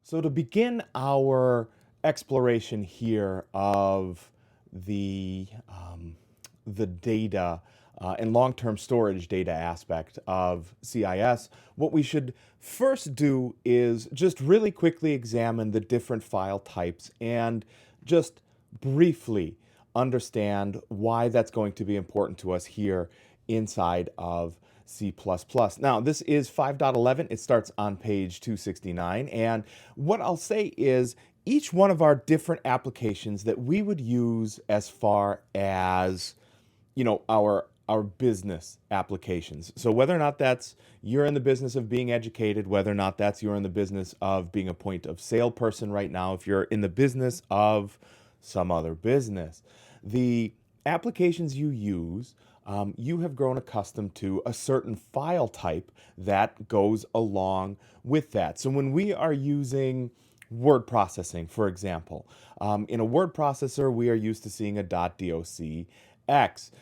So to begin our exploration here of the the data and long-term storage data aspect of CIS, what we should first do is just really quickly examine the different file types and just briefly understand why that's going to be important to us here inside of C++. Now, this is 5.11. It starts on page 269. And what I'll say is each one of our different applications that we would use as far as, our business applications. So whether or not that's you're in the business of being educated, whether or not that's you're in the business of being a point of sale person right now, if you're in the business of some other business, the applications you use, you have grown accustomed to a certain file type that goes along with that. So when we are using word processing, for example, in a word processor, we are used to seeing a .docx.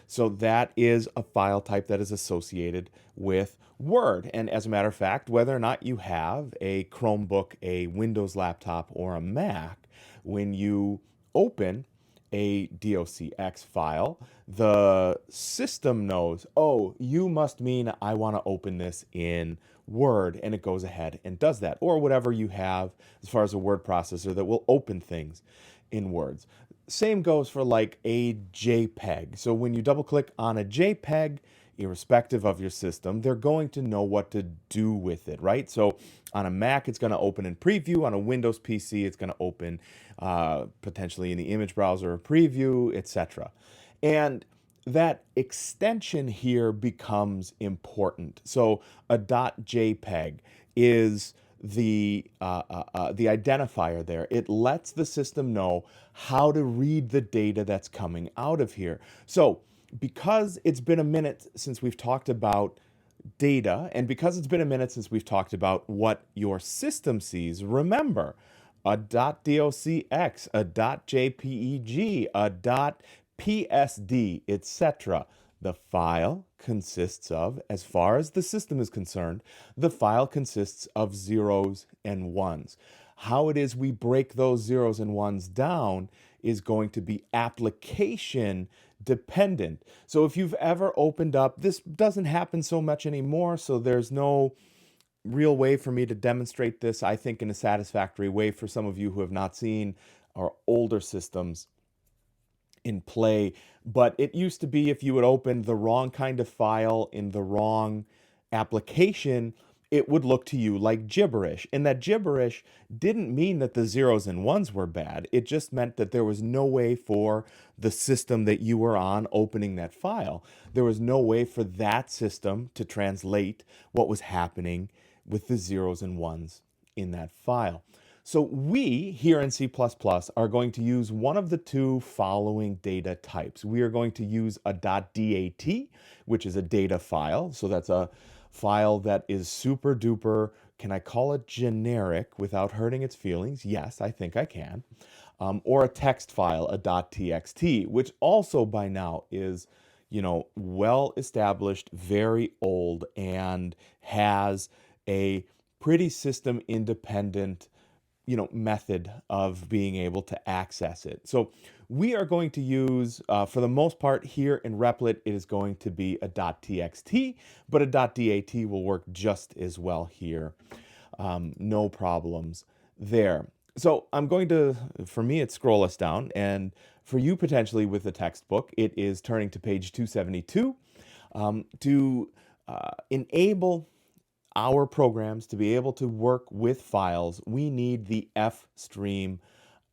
So that is a file type that is associated with Word. And as a matter of fact, whether or not you have a Chromebook, a Windows laptop, or a Mac, when you open a docx file, the system knows, oh, you must mean I want to open this in Word, and it goes ahead and does that, or whatever you have as far as a word processor that will open things in words. Same goes for like a JPEG. So when you double click on a JPEG, irrespective of your system, they're going to know what to do with it, right? So on a Mac, it's going to open in preview. On a Windows PC, it's going to open potentially in the image browser or preview, etc. And that extension here becomes important. So a .jpeg is the identifier there. It lets the system know how to read the data that's coming out of here. So because it's been a minute since we've talked about data, and because it's been a minute since we've talked about what your system sees, remember a .docx, a .jpeg, a .psd, etc. The file consists of, as far as the system is concerned, the file consists of zeros and ones. How it is we break those zeros and ones down is going to be application dependent. So if you've ever opened up, this doesn't happen so much anymore, so there's no real way for me to demonstrate this, I think, in a satisfactory way for some of you who have not seen our older systems in play. But it used to be if you would open the wrong kind of file in the wrong application, it would look to you like gibberish. And that gibberish didn't mean that the zeros and ones were bad. It just meant that there was no way for the system that you were on opening that file. There was no way for that system to translate what was happening with the zeros and ones in that file. So we here in C++ are going to use one of the two following data types. We are going to use a .dat, which is a data file. So that's a file that is super duper, can I call it generic without hurting its feelings? Yes, I think I can. Or a text file, a .txt, which also by now is, well established, very old, and has a pretty system independent method of being able to access it. So we are going to use, for the most part here in Replit, it is going to be a .txt, but a .dat will work just as well here. No problems there. So I'm going to, for me, it's scroll us down, and for you potentially with the textbook, it is turning to page 272 to enable our programs to be able to work with files. We need the fstream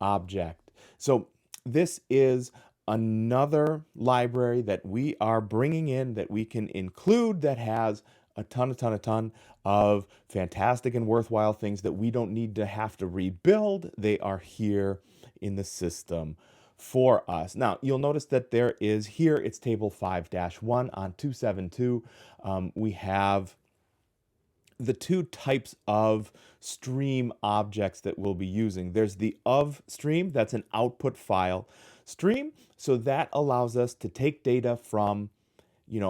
object. So this is another library that we are bringing in that we can include that has a ton of fantastic and worthwhile things that we don't need to have to rebuild. They are here in the system for us. Now, you'll notice that there is here, it's table 5-1 on 272. We have the two types of stream objects that we'll be using. There's the of stream, that's an output file stream. So that allows us to take data from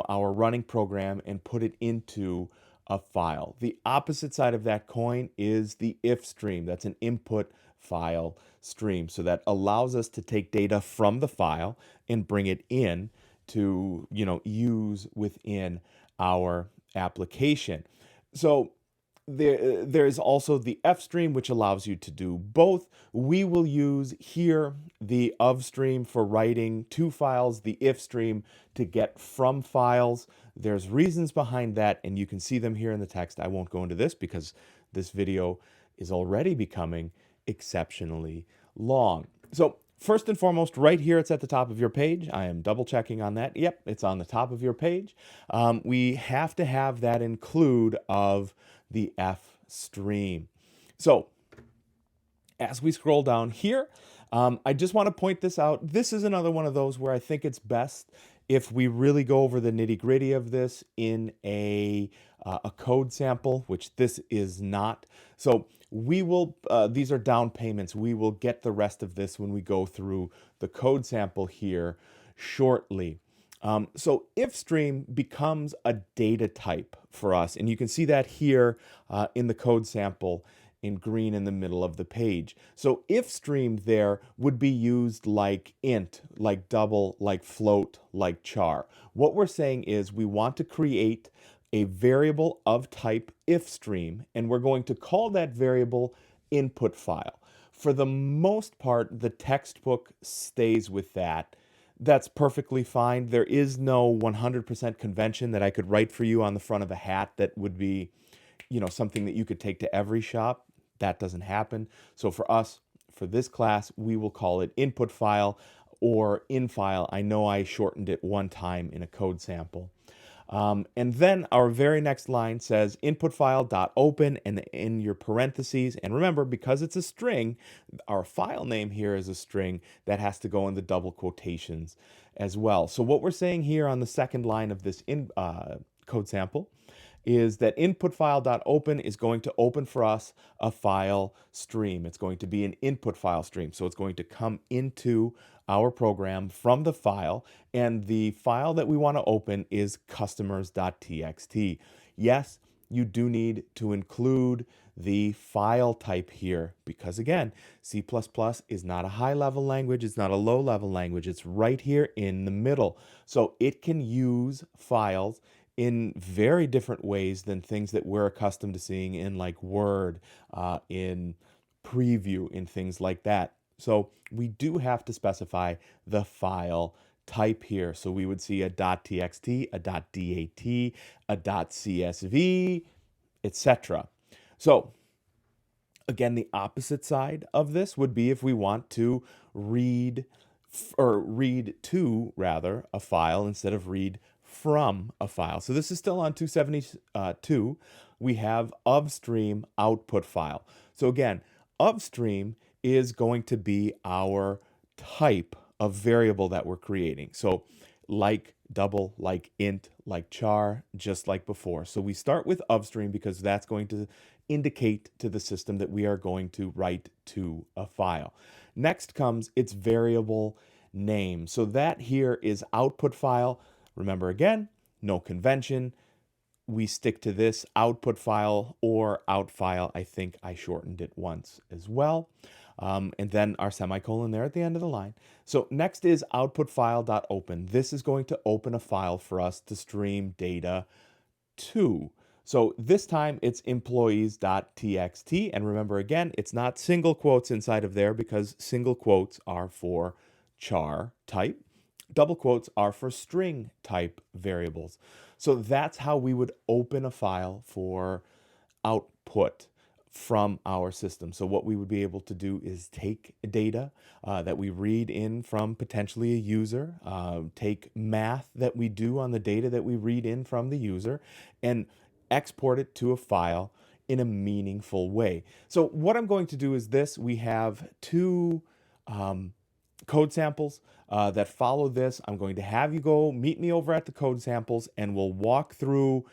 our running program and put it into a file. The opposite side of that coin is the if stream. That's an input file stream. So that allows us to take data from the file and bring it in to, use within our application. So there is also the F stream, which allows you to do both. We will use here the of stream for writing to files, the if stream to get from files. There's reasons behind that, and you can see them here in the text. I won't go into this because this video is already becoming exceptionally long. So first and foremost, right here, it's at the top of your page. I am double checking on that. Yep, it's on the top of your page. We have to have that include of the F stream. So as we scroll down here, I just want to point this out. This is another one of those where I think it's best if we really go over the nitty-gritty of this in a code sample, which this is not. So we will, these are down payments. We will get the rest of this when we go through the code sample here shortly. So if stream becomes a data type for us, and you can see that here in the code sample in green in the middle of the page. So if stream there would be used like int, like double, like float, like char. What we're saying is we want to create a variable of type if stream, and we're going to call that variable input file. For the most part, the textbook stays with that. That's perfectly fine. There is no 100% convention that I could write for you on the front of a hat that would be, something that you could take to every shop. That doesn't happen. So for us, for this class, we will call it input file or in file. I know I shortened it one time in a code sample. And then our very next line says input file dot open, and in your parentheses, and remember, because it's a string, our file name here is a string that has to go in the double quotations as well. So what we're saying here on the second line of this code sample is that input file dot open is going to open for us a file stream. It's going to be an input file stream. So it's going to come into our program from the file, and the file that we want to open is customers.txt. Yes, you do need to include the file type here because, again, C++ is not a high-level language. It's not a low-level language. It's right here in the middle. So it can use files in very different ways than things that we're accustomed to seeing in like Word, in Preview, in things like that. So we do have to specify the file type here. So we would see a .txt, a .dat, a .csv, etc. So again, the opposite side of this would be if we want to read to a file instead of read from a file. So this is still on 272. We have of stream output file. So again, of stream is going to be our type of variable that we're creating. So like double, like int, like char, just like before. So we start with of stream because that's going to indicate to the system that we are going to write to a file. Next comes its variable name. So that here is output file. Remember again, no convention. We stick to this output file or out file. I think I shortened it once as well. And then our semicolon there at the end of the line. So next is output file.open. This is going to open a file for us to stream data to. So this time it's employees.txt. And remember again, it's not single quotes inside of there because single quotes are for char type. Double quotes are for string type variables. So that's how we would open a file for output from our system. So what we would be able to do is take data that we read in from potentially a user, take math that we do on the data that we read in from the user, and export it to a file in a meaningful way. So what I'm going to do is this. We have two code samples that follow this. I'm going to have you go meet me over at the code samples, and we'll walk through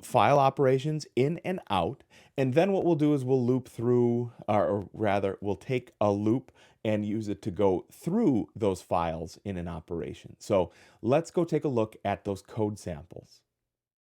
file operations in and out. And then what we'll do is we'll loop through, or rather, we'll take a loop and use it to go through those files in an operation. So let's go take a look at those code samples.